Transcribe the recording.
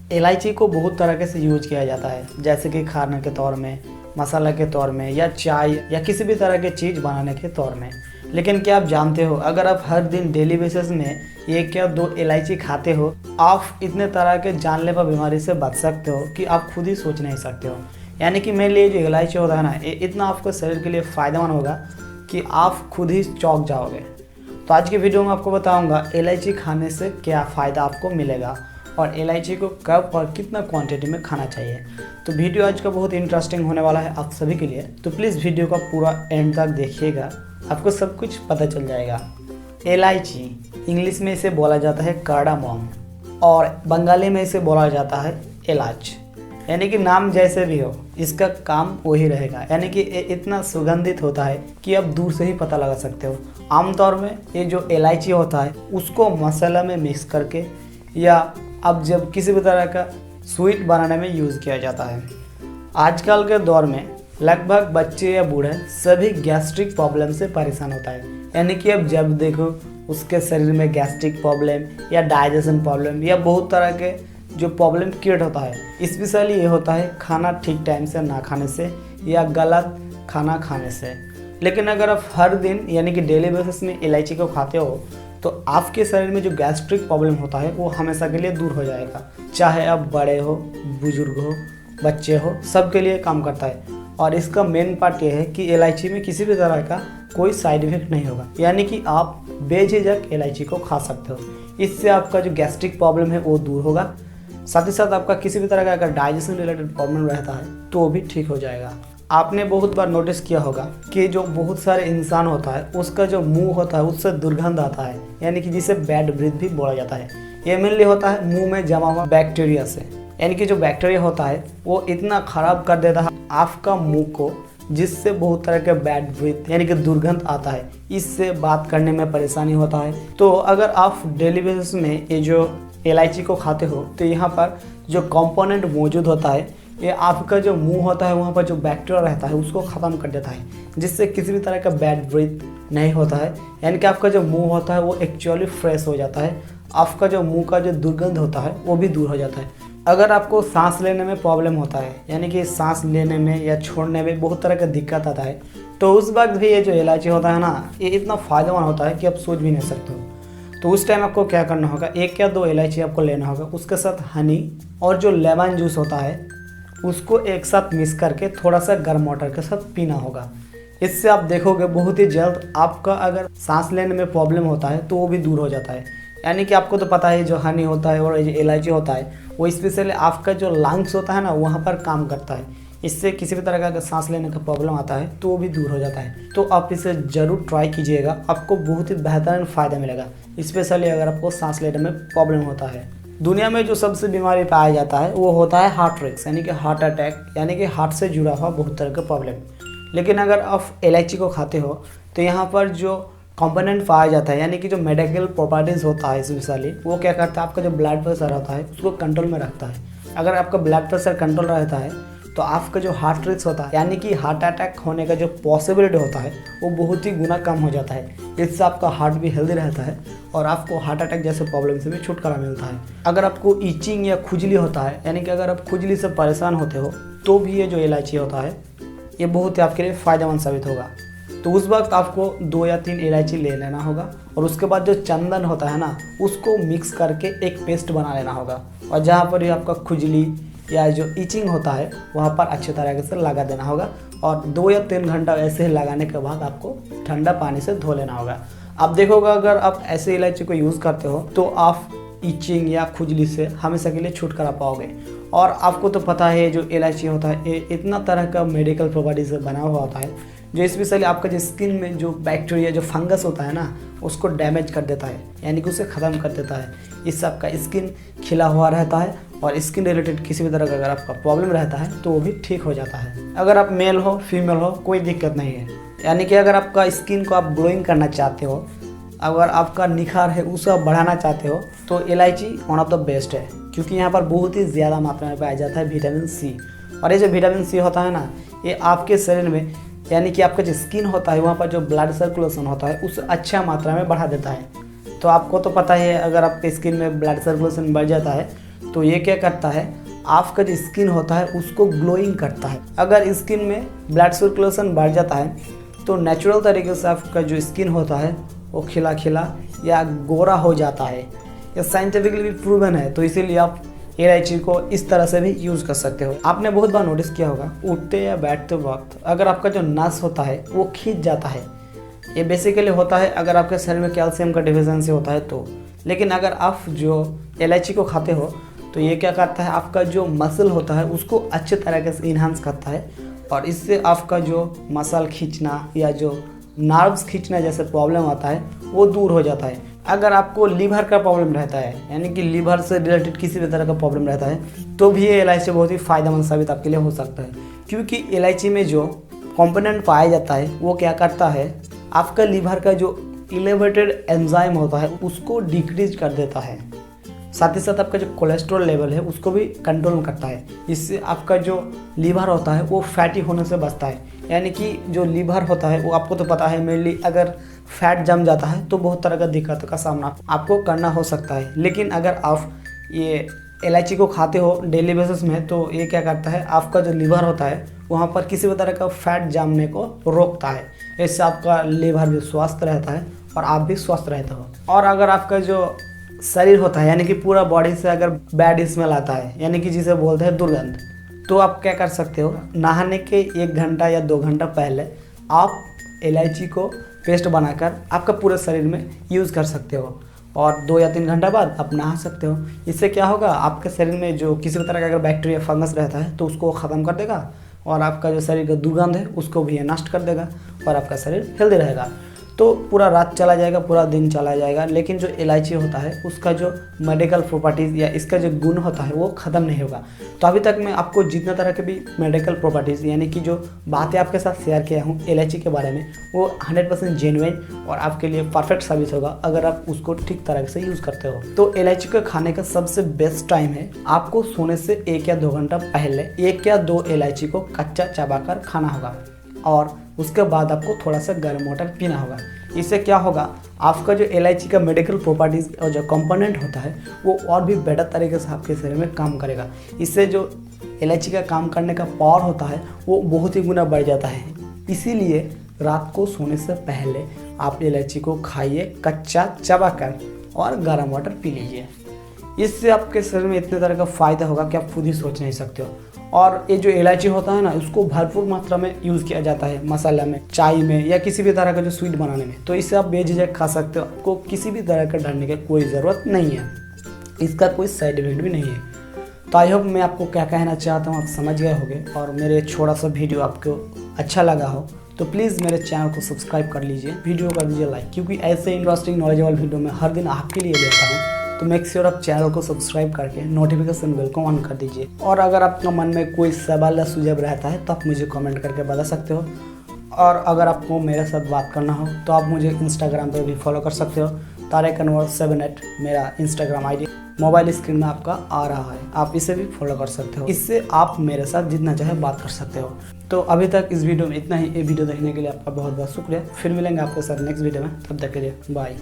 इलायची को बहुत तरीके से यूज किया जाता है, जैसे कि खाने के तौर में, मसाला के तौर में, या चाय या किसी भी तरह की चीज़ बनाने के तौर में। लेकिन क्या आप जानते हो, अगर आप हर दिन डेली बेसिस में 1 या 2 इलायची खाते हो, आप इतने तरह के जानलेवा बीमारी से बच सकते हो कि आप खुद ही सोच नहीं सकते हो। यानी कि मेरे लिए जो इलायची होता है ना, ये इतना आपको शरीर के लिए फ़ायदेमंद होगा कि आप खुद ही चौंक जाओगे। तो आज की वीडियो में आपको बताऊंगा इलायची खाने से क्या फ़ायदा आपको मिलेगा और इलायची को कब और कितना क्वांटिटी में खाना चाहिए। तो वीडियो आज का बहुत इंटरेस्टिंग होने वाला है आप सभी के लिए, तो प्लीज़ वीडियो का पूरा एंड तक देखिएगा, आपको सब कुछ पता चल जाएगा। इलायची इंग्लिश में इसे बोला जाता है कार्डामोम और बंगाली में इसे बोला जाता है इलाच। यानी कि नाम जैसे भी हो, इसका काम वही रहेगा। यानी कि इतना सुगंधित होता है कि आप दूर से ही पता लगा सकते हो। आमतौर में ये जो इलायची होता है उसको मसाला में मिक्स करके या अब जब किसी भी तरह का स्वीट बनाने में यूज़ किया जाता है। आजकल के दौर में लगभग बच्चे या बूढ़े सभी गैस्ट्रिक प्रॉब्लम से परेशान होता है। यानी कि अब जब देखो उसके शरीर में गैस्ट्रिक प्रॉब्लम या डाइजेशन प्रॉब्लम या बहुत तरह के जो प्रॉब्लम क्रिएट होता है। स्पेशली ये होता है खाना ठीक टाइम से ना खाने से या गलत खाना खाने से। लेकिन अगर आप हर दिन यानी कि डेली बेसिस में इलायची को खाते हो तो आपके शरीर में जो गैस्ट्रिक प्रॉब्लम होता है वो हमेशा के लिए दूर हो जाएगा। चाहे आप बड़े हो, बुजुर्ग हो, बच्चे हो, सबके लिए काम करता है। और इसका मेन पार्ट ये है कि इलायची में किसी भी तरह का कोई साइड इफेक्ट नहीं होगा। यानी कि आप बेझिझक इलायची को खा सकते हो। इससे आपका जो गैस्ट्रिक प्रॉब्लम है वो दूर होगा। साथ ही साथ आपका किसी भी तरह का अगर डाइजेशन रिलेटेड प्रॉब्लम रहता है तो वो भी ठीक हो जाएगा। आपने बहुत बार नोटिस किया होगा कि जो बहुत सारे इंसान होता है उसका जो मुंह होता है उससे दुर्गंध आता है, यानी कि जिसे बैड ब्रीथ भी बोला जाता है। ये मेनली होता है मुंह में जमा हुआ बैक्टीरिया से। यानी कि जो बैक्टीरिया होता है वो इतना ख़राब कर देता है आपका मुंह को, जिससे बहुत तरह के बैड ब्रीथ यानी कि दुर्गंध आता है। इससे बात करने में परेशानी होता है। तो अगर आप डेली बेसिस में ये जो इलायची को खाते हो तो यहाँ पर जो कंपोनेंट मौजूद होता है ये आपका जो मुंह होता है वहाँ पर जो बैक्टीरिया रहता है उसको ख़त्म कर देता है, जिससे किसी भी तरह का बैड ब्रीथ नहीं होता है। यानी कि आपका जो मुंह होता है वो एक्चुअली फ्रेश हो जाता है। आपका जो मुंह का जो दुर्गंध होता है वो भी दूर हो जाता है। अगर आपको सांस लेने में प्रॉब्लम होता है, यानी कि सांस लेने में या छोड़ने में बहुत तरह का दिक्कत आता है, तो उस वक्त भी ये जो इलायची होता है ना, ये इतना फ़ायदेमंद होता है कि आप सोच भी नहीं सकते हो। तो उस टाइम आपको क्या करना होगा, 1 या 2 इलायची आपको लेना होगा, उसके साथ हनी और जो लेमन जूस होता है उसको एक साथ मिक्स करके थोड़ा सा गर्म वाटर के साथ पीना होगा। इससे आप देखोगे बहुत ही जल्द आपका अगर सांस लेने में प्रॉब्लम होता है तो वो भी दूर हो जाता है। यानी कि आपको तो पता है जो हनी होता है और जो इलायची होता है वो स्पेशली आपका जो लंग्स होता है ना वहाँ पर काम करता है। इससे किसी भी तरह का अगर सांस लेने का प्रॉब्लम आता है तो वो भी दूर हो जाता है। तो आप इसे ज़रूर ट्राई कीजिएगा, आपको बहुत ही बेहतरीन फ़ायदा मिलेगा, स्पेशली अगर आपको सांस लेने में प्रॉब्लम होता है। दुनिया में जो सबसे बीमारी पाया जाता है वो होता है हार्ट रिस्क, यानी कि हार्ट अटैक, यानी कि हार्ट से जुड़ा हुआ बहुत तरह का प्रॉब्लम। लेकिन अगर आप इलायची को खाते हो तो यहाँ पर जो कंपोनेंट पाया जाता है, यानी कि जो मेडिकल प्रॉपर्टीज़ होता है स्पेशली, वो क्या करता है आपका जो ब्लड प्रेशर होता है उसको कंट्रोल में रखता है। अगर आपका ब्लड प्रेशर कंट्रोल रहता है तो आपका जो हार्ट रिस्क होता है, यानी कि हार्ट अटैक होने का जो पॉसिबिलिटी होता है वो बहुत ही गुना कम हो जाता है। इससे आपका हार्ट भी हेल्दी रहता है और आपको हार्ट अटैक जैसे प्रॉब्लम से भी छुटकारा मिलता है। अगर आपको ईचिंग या खुजली होता है, यानी कि अगर आप खुजली से परेशान होते हो, तो भी ये जो इलायची होता है ये बहुत ही आपके लिए फ़ायदेमंद साबित होगा। तो उस वक्त आपको 2 या 3 इलायची ले लेना होगा और उसके बाद जो चंदन होता है ना उसको मिक्स करके एक पेस्ट बना लेना होगा और जहाँ पर ये आपका खुजली या जो ईचिंग होता है वहाँ पर अच्छे तरीके से लगा देना होगा और 2 या 3 घंटा ऐसे ही लगाने के बाद आपको ठंडा पानी से धो लेना होगा। आप देखोगे अगर आप ऐसे इलायची को यूज़ करते हो तो आप ईचिंग या खुजली से हमेशा के लिए छुटकारा पाओगे। और आपको तो पता है जो इलायची होता है ये इतना तरह का मेडिकल प्रॉपर्टीज से बना हुआ होता है जो स्पेशली आपका जो स्किन में जो बैक्टीरिया जो फंगस होता है ना उसको डैमेज कर देता है, यानी कि उसे ख़त्म कर देता है। इससे आपका स्किन खिला हुआ रहता है और स्किन रिलेटेड किसी भी तरह का अगर आपका प्रॉब्लम रहता है तो वो भी ठीक हो जाता है। अगर आप मेल हो फीमेल हो कोई दिक्कत नहीं है। यानी कि अगर आपका स्किन को आप ग्लोइंग करना चाहते हो, अगर आपका निखार है उसे आप बढ़ाना चाहते हो तो इलायची वन ऑफ द बेस्ट है, क्योंकि यहाँ पर बहुत ही ज़्यादा मात्रा में पाया जाता है विटामिन सी। और ये जो विटामिन सी होता है ना ये आपके शरीर में यानी कि आपका जो स्किन होता है वहाँ पर जो ब्लड सर्कुलेशन होता है उसे अच्छा मात्रा में बढ़ा देता है। तो आपको तो पता है अगर आपके स्किन में ब्लड सर्कुलेशन बढ़ जाता है तो ये क्या करता है, आपका जो स्किन होता है उसको ग्लोइंग करता है। अगर स्किन में ब्लड सर्कुलेशन बढ़ जाता है तो नेचुरल तरीके से आपका जो स्किन होता है वो खिला खिला या गोरा हो जाता है। ये साइंटिफिकली भी प्रूवन है। तो इसीलिए आप इलायची को इस तरह से भी यूज़ कर सकते हो। आपने बहुत बार नोटिस किया होगा, उठते या बैठते वक्त अगर आपका जो नस होता है वो खींच जाता है। ये बेसिकली होता है अगर आपके शरीर में कैल्शियम का डिफिशिएंसी होता है तो। लेकिन अगर आप जो इलायची को खाते हो तो ये क्या करता है, आपका जो मसल होता है उसको अच्छे तरीके से इन्हांस करता है और इससे आपका जो मसल खींचना या जो नर्व्स खींचना जैसे प्रॉब्लम आता है वो दूर हो जाता है। अगर आपको लीवर का प्रॉब्लम रहता है, यानी कि लीवर से रिलेटेड किसी भी तरह का प्रॉब्लम रहता है, तो भी ये इलायची बहुत ही फ़ायदेमंद साबित आपके लिए हो सकता है। क्योंकि इलायची में जो कंपोनेंट पाया जाता है वो क्या करता है, आपका लीवर का जो एलिवेटेड एंजाइम होता है उसको डिक्रीज कर देता है। साथ ही साथ आपका जो कोलेस्ट्रॉल लेवल है उसको भी कंट्रोल में करता है। इससे आपका जो लीवर होता है वो फैटी होने से बचता है। यानी कि जो लीवर होता है वो आपको तो पता है, मेनली अगर फैट जम जाता है तो बहुत तरह का दिक्कतों का सामना आपको करना हो सकता है। लेकिन अगर आप ये इलायची को खाते हो डेली बेसिस में तो ये क्या करता है, आपका जो लीवर होता है वहाँ पर किसी भी तरह का फैट जमने को रोकता है। इससे आपका लीवर भी स्वस्थ रहता है और आप भी स्वस्थ रहते हो। और अगर आपका जो शरीर होता है, यानी कि पूरा बॉडी से अगर बैड स्मेल आता है, यानी कि जिसे बोलते हैं दुर्गंध, तो आप क्या कर सकते हो, नहाने के 1 घंटा या 2 घंटा पहले आप इलायची को पेस्ट बनाकर आपका पूरे शरीर में यूज़ कर सकते हो और 2 या 3 घंटा बाद आप नहा सकते हो। इससे क्या होगा, आपके शरीर में जो किसी भी तरह का अगर बैक्टीरिया फंगस रहता है तो उसको ख़त्म कर देगा और आपका जो शरीर का दुर्गंध है उसको भी नष्ट कर देगा और आपका शरीर हेल्दी रहेगा। तो पूरा रात चला जाएगा, पूरा दिन चला जाएगा। लेकिन जो इलायची होता है उसका जो मेडिकल प्रॉपर्टीज़ या इसका जो गुण होता है वो ख़त्म नहीं होगा। तो अभी तक मैं आपको जितना तरह के भी मेडिकल प्रॉपर्टीज़ यानी कि जो बातें आपके साथ शेयर किया हूँ इलायची के बारे में, वो 100% जेन्युइन और आपके लिए परफेक्ट साबित होगा अगर आप उसको ठीक तरह से यूज़ करते हो। तो इलायची को खाने का सबसे बेस्ट टाइम है आपको सोने से 1 या 2 घंटा पहले 1 या 2 इलायची को कच्चा चबाकर खाना होगा और उसके बाद आपको थोड़ा सा गर्म वाटर पीना होगा। इससे क्या होगा, आपका जो इलायची का मेडिकल प्रॉपर्टीज़ और जो कंपोनेंट होता है वो और भी बेटर तरीके से आपके शरीर में काम करेगा। इससे जो इलायची का काम करने का पावर होता है वो बहुत ही गुना बढ़ जाता है। इसीलिए रात को सोने से पहले आप इलायची को खाइए कच्चा चबाकर और गर्म वाटर पी लीजिए। इससे आपके शरीर में इतने तरह का फ़ायदा होगा कि आप खुद ही सोच नहीं सकते हो। और ये जो इलायची होता है ना, उसको भरपूर मात्रा में यूज़ किया जाता है मसाला में, चाय में या किसी भी तरह का जो स्वीट बनाने में। तो इससे आप बेझिझक खा सकते हो, आपको किसी भी तरह का डरने की कोई ज़रूरत नहीं है, इसका कोई साइड इफेक्ट भी नहीं है। तो आई होप मैं आपको क्या कहना चाहता हूँ आप समझ गए होंगे और मेरे छोटा सा वीडियो आपको अच्छा लगा हो तो प्लीज़ मेरे चैनल को सब्सक्राइब कर लीजिए, वीडियो कर दीजिए लाइक, क्योंकि ऐसे इंटरेस्टिंग नॉलेजेबल वीडियो मैं हर दिन आपके लिए लेता हूँ। तो मेक श्योर आप चैनल को सब्सक्राइब करके नोटिफिकेशन बेल को ऑन कर दीजिए। और अगर आपका मन में कोई सवाल या सुझाव रहता है तो आप मुझे कमेंट करके बता सकते हो। और अगर आपको मेरे साथ बात करना हो तो आप मुझे इंस्टाग्राम पे भी फॉलो कर सकते हो। तारेक अनवर 78 मेरा इंस्टाग्राम आईडी मोबाइल स्क्रीन में आपका आ रहा है, आप इसे भी फॉलो कर सकते हो। इससे आप मेरे साथ जितना चाहे बात कर सकते हो। तो अभी तक इस वीडियो में इतना ही। ये वीडियो देखने के लिए आपका बहुत बहुत शुक्रिया। फिर मिलेंगे आपके साथ नेक्स्ट वीडियो में, तब तक के लिए बाय।